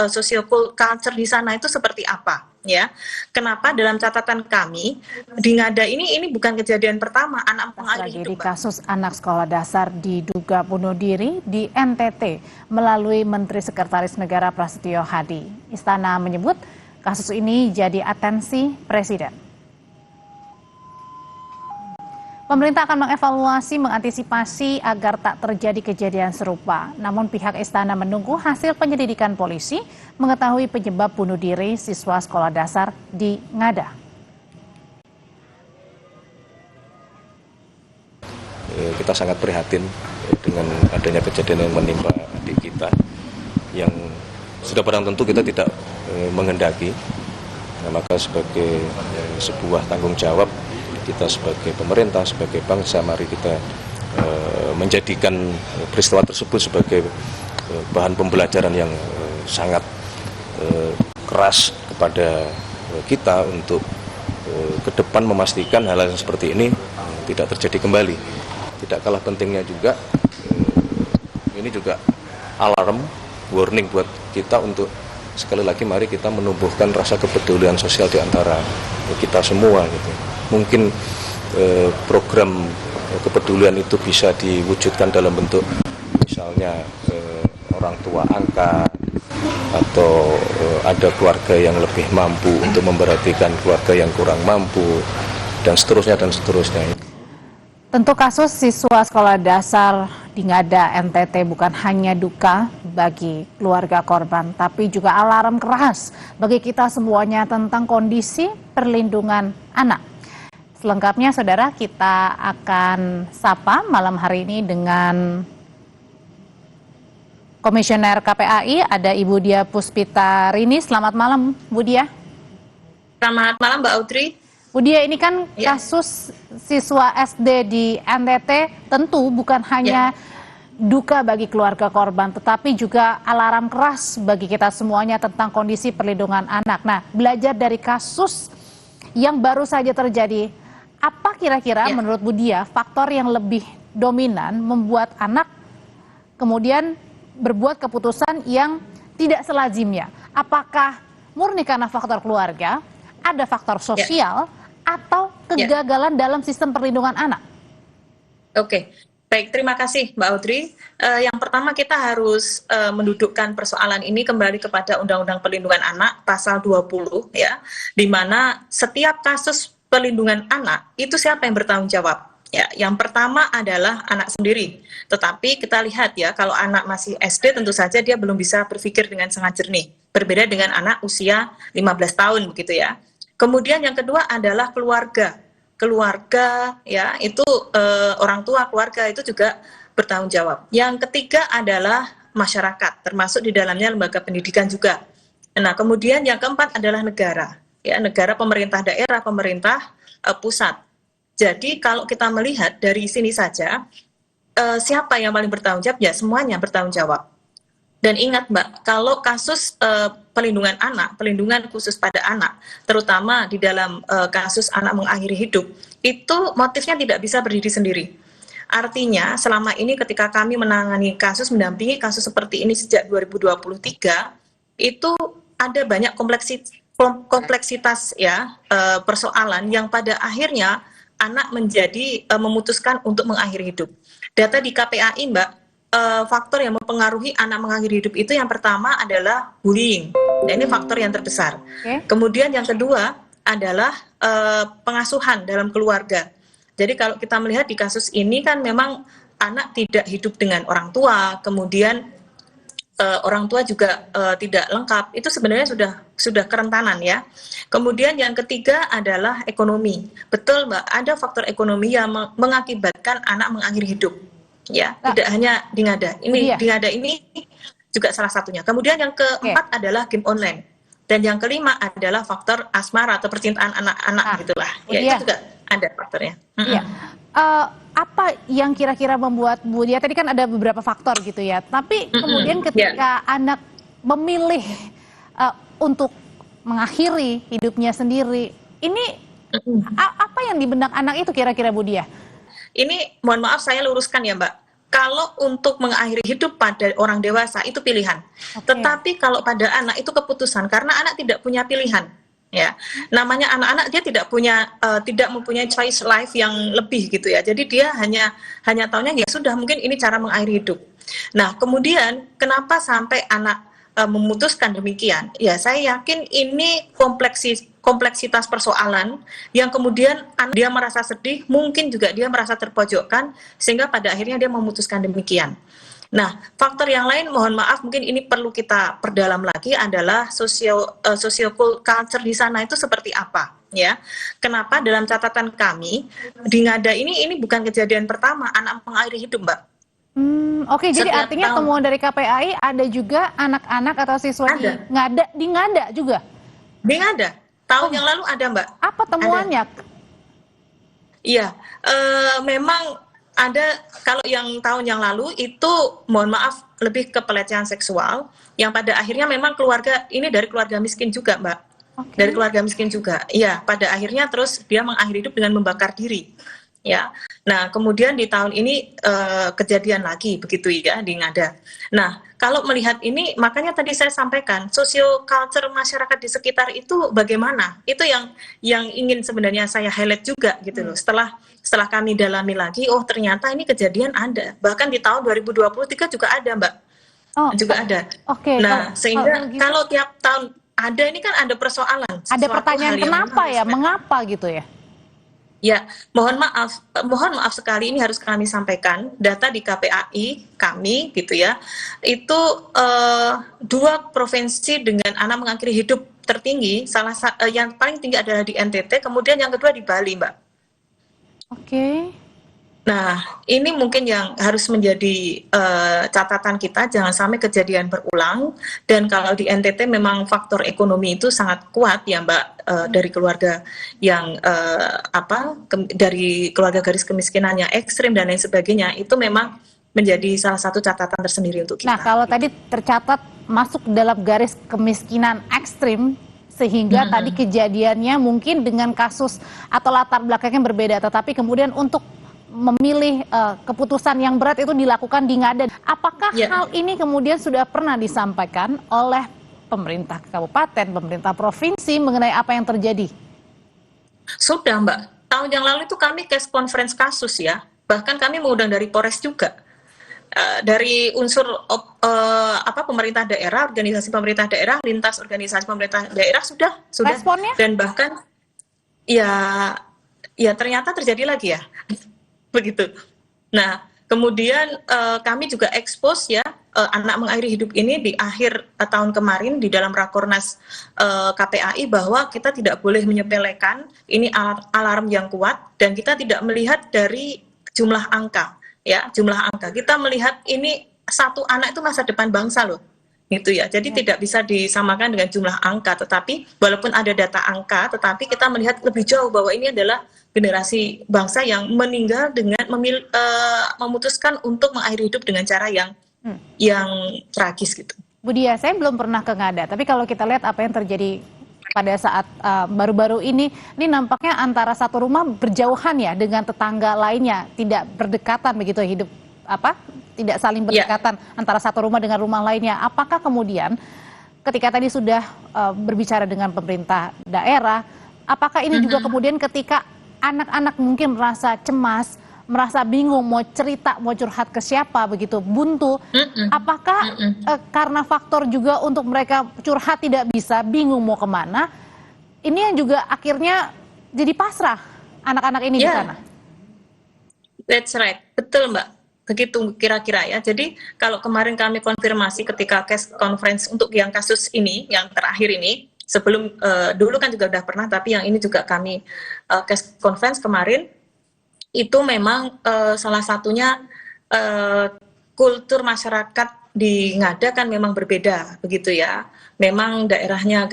social culture di sana itu seperti apa, ya. Kenapa dalam catatan kami di Ngada ini bukan kejadian pertama anak mengakhiri hidup, Tragedi kasus anak sekolah dasar diduga bunuh diri di NTT melalui Menteri Sekretaris Negara Prasetyo Hadi. Istana menyebut kasus ini jadi atensi Presiden. Pemerintah akan mengevaluasi, mengantisipasi agar tak terjadi kejadian serupa. Namun pihak istana menunggu hasil penyelidikan polisi mengetahui penyebab bunuh diri siswa sekolah dasar di Ngada. Kita sangat prihatin dengan adanya kejadian yang menimpa adik kita yang sudah barang tentu kita tidak menghendaki. Nah, maka sebagai sebuah tanggung jawab kita sebagai pemerintah, sebagai bangsa, mari kita menjadikan peristiwa tersebut sebagai bahan pembelajaran yang sangat keras kepada kita untuk ke depan memastikan hal-hal seperti ini tidak terjadi kembali. Tidak kalah pentingnya juga, ini juga alarm, warning buat kita untuk sekali lagi mari kita menumbuhkan rasa kepedulian sosial di antara kita semua gitu. Mungkin program kepedulian itu bisa diwujudkan dalam bentuk misalnya orang tua angkat atau ada keluarga yang lebih mampu untuk memperhatikan keluarga yang kurang mampu dan seterusnya dan seterusnya. Tentu kasus siswa sekolah dasar di Ngada NTT bukan hanya duka bagi keluarga korban, tapi juga alarm keras bagi kita semuanya tentang kondisi perlindungan anak. Selengkapnya saudara, kita akan sapa malam hari ini dengan Komisioner KPAI, ada Ibu Dia Puspita Rini. Selamat malam Bu Dia. Selamat malam Mbak Audrey. Bu Dia, ini kan kasus siswa SD di NTT tentu bukan hanya duka bagi keluarga korban, tetapi juga alarm keras bagi kita semuanya tentang kondisi perlindungan anak. Nah, belajar dari kasus yang baru saja terjadi, apa kira-kira menurut Bu Dia faktor yang lebih dominan membuat anak kemudian berbuat keputusan yang tidak selazimnya? Apakah murni karena faktor keluarga, ada faktor sosial, atau kegagalan dalam sistem perlindungan anak? Oke, baik, terima kasih Mbak Audrey. Yang pertama kita harus mendudukkan persoalan ini kembali kepada Undang-Undang Perlindungan Anak pasal 20 ya, di mana setiap kasus perlindungan anak itu siapa yang bertanggung jawab? Ya, yang pertama adalah anak sendiri. Tetapi kita lihat ya, kalau anak masih SD tentu saja dia belum bisa berpikir dengan sangat jernih. Berbeda dengan anak usia 15 tahun begitu ya. Kemudian yang kedua adalah keluarga. Keluarga ya, itu orang tua keluarga itu juga bertanggung jawab. Yang ketiga adalah masyarakat, termasuk di dalamnya lembaga pendidikan juga. Nah, kemudian yang keempat adalah negara. Ya, negara, pemerintah daerah, pemerintah pusat. Jadi kalau kita melihat dari sini saja, siapa yang paling bertanggung jawab? Ya, semuanya bertanggung jawab. Dan ingat Mbak, kalau kasus perlindungan anak, perlindungan khusus pada anak, terutama di dalam kasus anak mengakhiri hidup, itu motifnya tidak bisa berdiri sendiri. Artinya selama ini ketika kami menangani kasus, mendampingi kasus seperti ini sejak 2023, itu ada banyak kompleksitas ya persoalan yang pada akhirnya anak menjadi memutuskan untuk mengakhiri hidup. Data di KPAI Mbak, faktor yang mempengaruhi anak mengakhiri hidup itu yang pertama adalah bullying. Nah, ini faktor yang terbesar. Kemudian yang kedua adalah pengasuhan dalam keluarga. Jadi kalau kita melihat di kasus ini kan memang anak tidak hidup dengan orang tua, kemudian orang tua juga tidak lengkap, itu sebenarnya sudah kerentanan ya. Kemudian yang ketiga adalah ekonomi. Betul Mbak, ada faktor ekonomi yang mengakibatkan anak mengakhiri hidup. Ya, tidak hanya di Ngada. Di Ngada ini juga salah satunya. Kemudian yang keempat adalah game online. Dan yang kelima adalah faktor asmara atau percintaan anak-anak gitulah. Ya, itu juga ada faktornya. Iya. Apa yang kira-kira membuat Bu Dia, tadi kan ada beberapa faktor gitu ya, tapi kemudian ketika anak memilih untuk mengakhiri hidupnya sendiri, ini apa yang di benak anak itu kira-kira Bu Dia? Ini mohon maaf saya luruskan ya Mbak, kalau untuk mengakhiri hidup pada orang dewasa itu pilihan. Tetapi kalau pada anak itu keputusan, karena anak tidak punya pilihan. Ya, namanya anak-anak dia tidak mempunyai choice life yang lebih gitu ya. Jadi dia hanya taunya ya sudah, mungkin ini cara mengakhiri hidup. Nah, kemudian kenapa sampai anak memutuskan demikian? Ya, saya yakin ini kompleksitas persoalan yang kemudian dia merasa sedih, mungkin juga dia merasa terpojokkan sehingga pada akhirnya dia memutuskan demikian. Nah, faktor yang lain, mohon maaf, mungkin ini perlu kita perdalam lagi adalah culture di sana itu seperti apa, ya? Kenapa dalam catatan kami di Ngada ini bukan kejadian pertama anak mengakhiri hidup, Mbak. Oke, jadi artinya temuan dari KPAI ada juga anak-anak atau siswa di Ngada juga? Di Ngada, tahun yang lalu ada, Mbak. Apa temuannya? Iya, memang ada. Kalau yang tahun yang lalu itu mohon maaf lebih ke pelecehan seksual yang pada akhirnya memang keluarga ini dari keluarga miskin juga, Mbak. Dari keluarga miskin juga. Iya, pada akhirnya terus dia mengakhiri hidup dengan membakar diri. Ya. Nah, kemudian di tahun ini kejadian lagi begitu ya di Ngada. Nah, kalau melihat ini makanya tadi saya sampaikan culture masyarakat di sekitar itu bagaimana? Itu yang ingin sebenarnya saya highlight juga gitu loh. Setelah kami dalami lagi, oh ternyata ini kejadian ada. Bahkan di tahun 2023 juga ada, Mbak. Juga ada. Nah, sehingga kalau tiap tahun ada, ini kan ada persoalan. Ada pertanyaan kenapa ya? Mengapa gitu ya? Ya, mohon maaf sekali ini harus kami sampaikan, data di KPAI kami gitu ya, itu 2 provinsi dengan anak mengakhiri hidup tertinggi, yang paling tinggi adalah di NTT, kemudian yang kedua di Bali, Mbak. Nah, ini mungkin yang harus menjadi catatan kita, jangan sampai kejadian berulang. Dan kalau di NTT memang faktor ekonomi itu sangat kuat ya, Mbak, dari keluarga yang dari keluarga garis kemiskinannya ekstrim dan lain sebagainya, itu memang menjadi salah satu catatan tersendiri untuk kita. Nah, kalau tadi tercatat masuk dalam garis kemiskinan ekstrim, sehingga tadi kejadiannya mungkin dengan kasus atau latar belakangnya berbeda, tetapi kemudian untuk memilih keputusan yang berat itu dilakukan di Ngada. Apakah hal ini kemudian sudah pernah disampaikan oleh pemerintah kabupaten, pemerintah provinsi mengenai apa yang terjadi? Sudah, Mbak. Tahun yang lalu itu kami case conference kasus ya. Bahkan kami mengundang dari Polres juga. Dari unsur pemerintah daerah, organisasi pemerintah daerah, lintas organisasi pemerintah daerah sudah. Responnya? Dan bahkan ya ternyata terjadi lagi ya. Begitu. Nah, kemudian kami juga expose ya anak mengakhiri hidup ini di akhir tahun kemarin di dalam Rakornas KPAI bahwa kita tidak boleh menyepelekan, ini alarm yang kuat dan kita tidak melihat dari jumlah angka ya, jumlah angka. Kita melihat ini satu anak itu masa depan bangsa loh. Gitu ya. Jadi tidak bisa disamakan dengan jumlah angka, tetapi walaupun ada data angka, tetapi kita melihat lebih jauh bahwa ini adalah generasi bangsa yang meninggal dengan memutuskan untuk mengakhiri hidup dengan cara yang tragis gitu. Bu Dia, saya belum pernah ke Ngada, tapi kalau kita lihat apa yang terjadi pada saat baru-baru ini nampaknya antara satu rumah berjauhan ya dengan tetangga lainnya, tidak berdekatan begitu hidup tidak saling berdekatan antara satu rumah dengan rumah lainnya. Apakah kemudian ketika tadi sudah berbicara dengan pemerintah daerah, apakah ini juga kemudian ketika anak-anak mungkin merasa cemas, merasa bingung mau cerita, mau curhat ke siapa begitu, buntu, apakah karena faktor juga untuk mereka curhat tidak bisa, bingung mau kemana, ini yang juga akhirnya jadi pasrah anak-anak ini di sana? That's right, betul Mbak. Begitu kira-kira ya. Jadi kalau kemarin kami konfirmasi ketika case conference untuk yang kasus ini, yang terakhir ini, sebelum dulu kan juga udah pernah, tapi yang ini juga kami case conference kemarin, itu memang salah satunya kultur masyarakat di Ngada kan memang berbeda, begitu ya. Memang daerahnya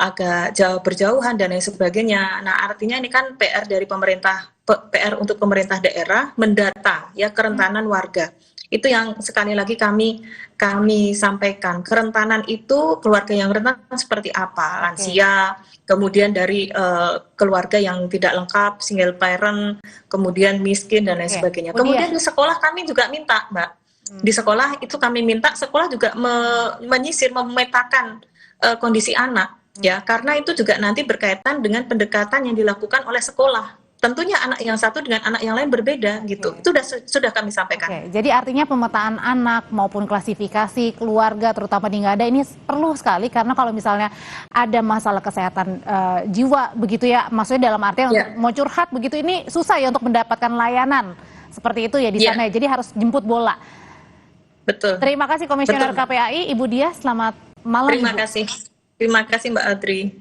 agak jauh berjauhan dan lain sebagainya. Nah, artinya ini kan PR dari pemerintah, PR untuk pemerintah daerah mendata ya kerentanan warga. Itu yang sekali lagi kami sampaikan. Kerentanan itu keluarga yang rentan seperti apa? Lansia, kemudian dari keluarga yang tidak lengkap, single parent, kemudian miskin dan lain sebagainya. Kemudian di sekolah kami juga minta, Mbak. Di sekolah itu kami minta sekolah juga menyisir, memetakan kondisi anak, ya, karena itu juga nanti berkaitan dengan pendekatan yang dilakukan oleh sekolah. Tentunya anak yang satu dengan anak yang lain berbeda gitu. Itu sudah kami sampaikan. Jadi artinya pemetaan anak maupun klasifikasi keluarga terutama di Ngada ini perlu sekali, karena kalau misalnya ada masalah kesehatan jiwa begitu ya, maksudnya dalam artian untuk mau curhat begitu ini susah ya untuk mendapatkan layanan seperti itu ya di sana. Jadi harus jemput bola. Betul. Terima kasih Komisioner KPAI Ibu Diah, selamat malam. Terima kasih Mbak Audrey.